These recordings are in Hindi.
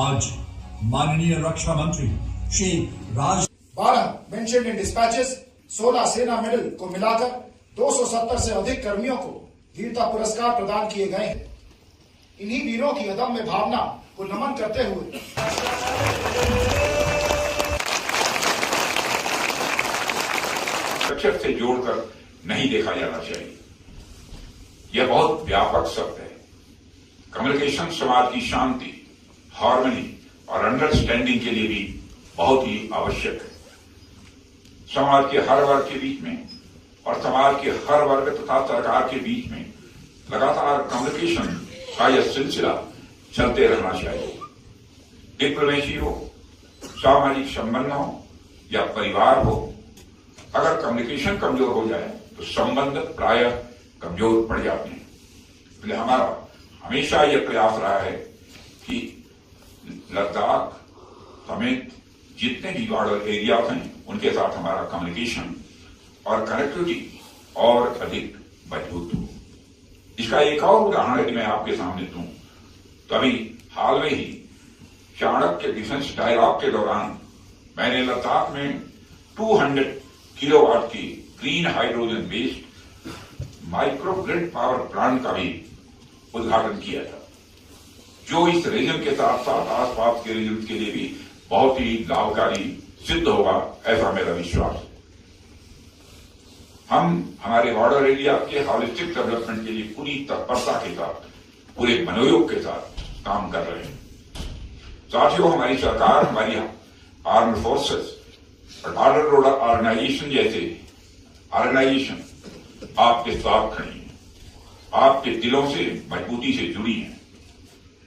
आज माननीय रक्षा मंत्री Shri Raj 12 mention in dispatches 16 सेना मेडल को मिलाकर 270 से अधिक कर्मियों को वीरता पुरस्कार प्रदान किए गए हैं। इन्हीं वीरों की अदम्य भावना को नमन करते हुए स्ट्रक्चर से जोड़कर नहीं देखा जाना चाहिए। यह बहुत व्यापक शब्द है। कम्युनिकेशन समाज की शांति, हार्मनी और अंडरस्टैंडिंग के लिए भी बहुत ही आवश्यक है। समाज के हर वर्ग के बीच में और समाज के हर वर्ग तथा सरकार के बीच में लगातार कम्युनिकेशन का यह सिलसिला चलते रहना चाहिए। डिप्लोमेसी हो, सामाजिक संबंध हो या परिवार हो, अगर कम्युनिकेशन कमजोर हो जाए तो संबंध प्रायः कमजोर पड़ जाते हैं। इसलिए हमारा हमेशा यह प्रयास रहा है कि लद्दाख समेत जितने भी बॉर्डर एरियाज हैं उनके साथ हमारा कम्युनिकेशन और कनेक्टिविटी और अधिक मजबूत हो। इसका एक और उदाहरण यदि मैं आपके सामने दूं तो अभी हाल में ही चाणक्य डिफेंस डायलॉग के दौरान मैंने लद्दाख में 200 किलोवाट की green hydrogen based microgrid power plant का भी उद्घाटन किया था, जो इस रीजन के साथ साथ आसपास के रीजन के लिए भी बहुत ही लाभकारी सिद्ध होगा, ऐसा मेरा विश्वास है। हम हमारे बॉर्डर एरिया के हॉलिस्टिक डेवलपमेंट के लिए पूरी तत्परता के साथ, पूरे मनोयोग के साथ काम कर रहे हैं। साथियों, हमारी सरकार, हमारी आर्म्ड फोर्सेस और बॉर्डर रोड ऑर्गेनाइजेशन जैसे ऑर्गेनाइजेशन आपके साथ खड़ी है, आपके दिलों से मजबूती से जुड़ी है।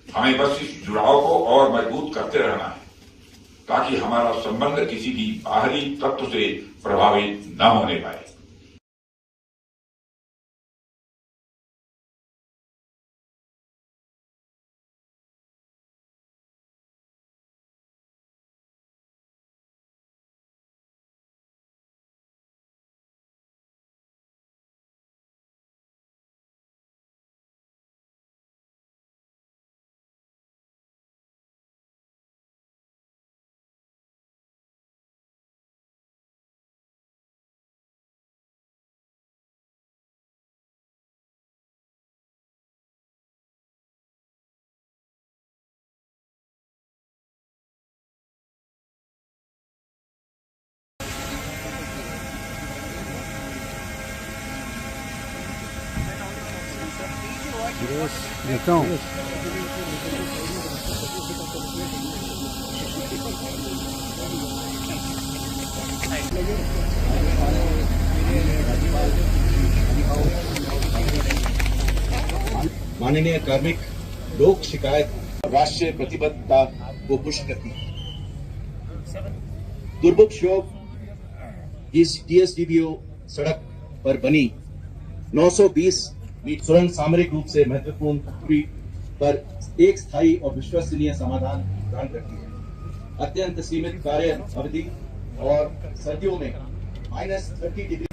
हमें बस इस जुड़ाव को और मजबूत करते रहना है ताकि हमारा संबंध किसी भी बाहरी तत्व से प्रभावित न होने पाए। Então, माननीय कार्मिक लोक शिकायत राष्ट्रीय प्रतिबद्धता को पुष्ट करती है। दुर्भुक्षोभ इस टीएसडीबीओ सड़क पर बनी 920 मीटर सुरंग सामरिक रूप से महत्वपूर्ण दूरी पर एक स्थायी और विश्वसनीय समाधान प्रदान करती है। अत्यंत सीमित कार्य अवधि और सर्दियों में -30 डिग्री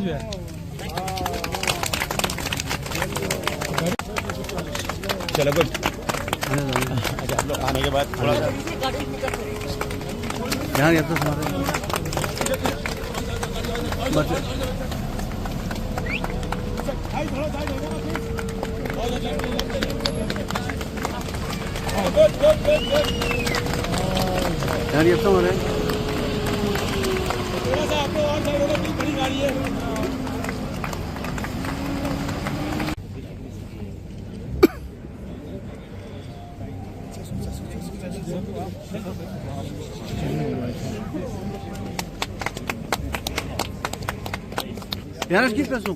जो है चलो गुड। अच्छा, आप लोग आने के बाद थोड़ा सा यहाँ या तो हमारे यार ये तो हमारे थोड़ा सा आपको और साइड होगा, बड़ी गाड़ी है। यार किस पैसों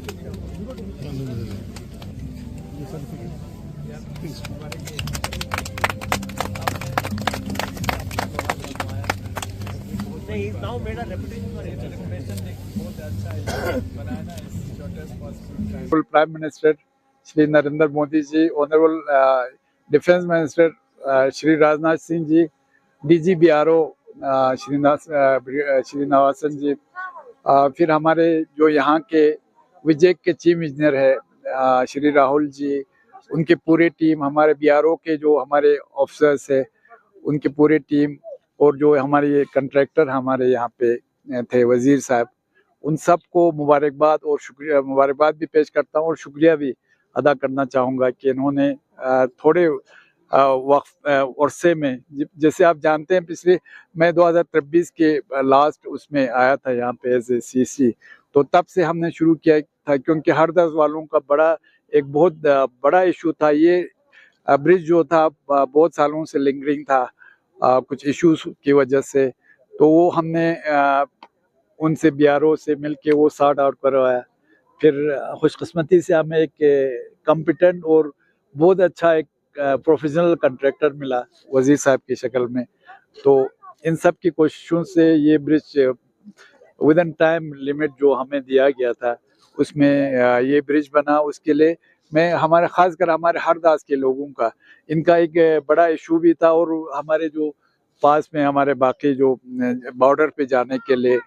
नहीं, he's now made a reputation for it. Reputation एक बहुत अच्छा है बनाना is shortest possible time. Honorable Prime Minister Shri Narendra Modi ji, Honorable Defense Minister Shri Rajnath Singh ji, DG BRO Shri नवासन जी, फिर हमारे जो यहाँ के विजय के चीफ इंजीनियर है श्री राहुल जी, उनके पूरे टीम, हमारे BRO के जो हमारे ऑफिसर्स है उनके पूरे टीम, और जो हमारे ये कंट्रैक्टर हमारे यहाँ पे थे वजीर साहब, उन सब को मुबारकबाद और शुक्रिया, मुबारकबाद भी पेश करता हूँ और शुक्रिया भी अदा करना चाहूँगा कि इन्होंने थोड़े वक्त अरसे में, जैसे आप जानते हैं पिछले मैं 2023 के लास्ट उसमें आया था यहाँ पे एज ए CC, तो तब से हमने शुरू किया था क्योंकि हरदर्द वालों का एक बहुत बड़ा इशू था। ये ब्रिज जो था बहुत सालों से लिंगरिंग था कुछ इश्यूज की वजह से, तो वो हमने उनसे BRO से मिलके वो सॉर्ट आउट करवाया। फिर खुशकिस्मती से हमें एक कॉम्पिटेंट और बहुत अच्छा एक प्रोफेशनल कंट्रैक्टर मिला वजीर साहब की शक्ल में, तो इन सब की कोशिशों से ये bridge with in time limit जो हमें दिया गया था उसमें ये ब्रिज बना। उसके लिए मैं खासकर हमारे हरदास के लोगों का, इनका एक बड़ा इशू भी था, और हमारे जो पास में हमारे बाकी जो बॉर्डर पे जाने के लिए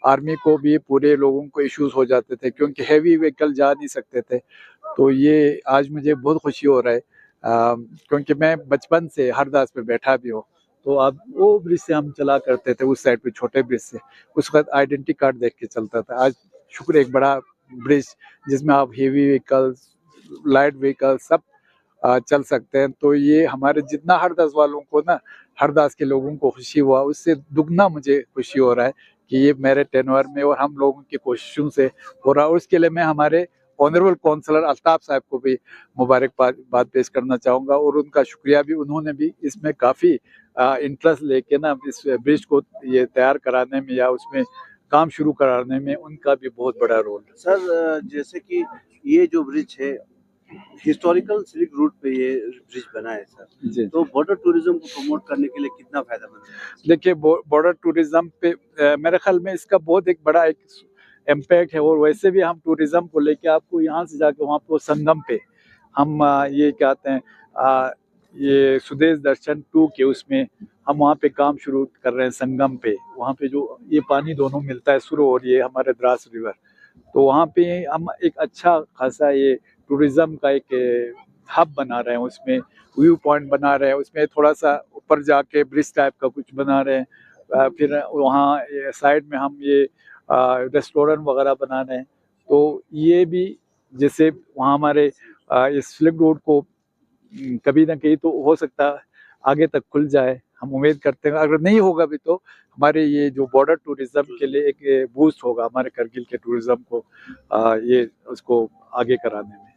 आर्मी को भी पूरे लोगों को इश्यूज हो जाते थे क्योंकि हैवी व्हीकल जा नहीं सकते थे। तो ये आज मुझे बहुत खुशी हो रहा है क्योंकि मैं बचपन से हरदास पे बैठा भी हूँ, तो अब वो ब्रिज से हम चला करते थे उस साइड पे, छोटे ब्रिज से, उस वक्त आइडेंटिटी कार्ड देख के चलता था। आज शुक्र एक बड़ा ब्रिज जिसमें आप हेवी व्हीकल्स, लाइट व्हीकल सब चल सकते हैं। तो ये हमारे जितना हरदास वालों को ना, हरदास के लोगों को खुशी हुआ, उससे दुगना मुझे खुशी हो रहा है कि ये मेरे टेन्योर में और हम लोगों की कोशिशों से हो रहा है। उसके लिए मैं हमारे ऑनरेबल काउंसलर अल्ताफ साहब को भी मुबारकबाद पेश करना चाहूँगा और उनका शुक्रिया भी, उन्होंने भी इसमें काफ़ी इंटरेस्ट लेके ना इस ब्रिज को ये तैयार कराने में या उसमें काम शुरू कराने में उनका भी बहुत बड़ा रोल है। सर, जैसे कि ये जो ब्रिज है हिस्टोरिकल सिल्क रूट पे ये ब्रिज बना है सर जी, तो बॉर्डर टूरिज्म को प्रमोट करने के लिए कितना फायदेमंद है? देखिए, बॉर्डर टूरिज्म पे मेरे ख्याल में इसका बहुत एक बड़ा एक इम्पैक्ट है, और वैसे भी हम टूरिज्म को लेके आपको यहाँ से जाके वहाँ पे संगम पे हम ये कहते हैं ये स्वदेश दर्शन 2 के उसमें हम वहाँ पे काम शुरू कर रहे हैं। संगम पे वहाँ पे जो ये पानी दोनों मिलता है, सुरो और ये हमारे द्रास रिवर, तो वहाँ पे हम एक अच्छा खासा ये टूरिज्म का एक हब बना रहे हैं, उसमें व्यू पॉइंट बना रहे हैं, उसमें थोड़ा सा ऊपर जाके ब्रिज टाइप का कुछ बना रहे हैं, फिर वहाँ साइड में हम ये रेस्टोरेंट वगैरह बना रहे हैं। तो ये भी जैसे वहाँ हमारे इस सिल्क रोड को कभी ना कहीं तो हो सकता है आगे तक खुल जाए, हम उम्मीद करते हैं। अगर नहीं होगा भी तो हमारे ये जो बॉर्डर टूरिज्म के लिए एक बूस्ट होगा हमारे करगिल के टूरिज्म को ये उसको आगे कराने में।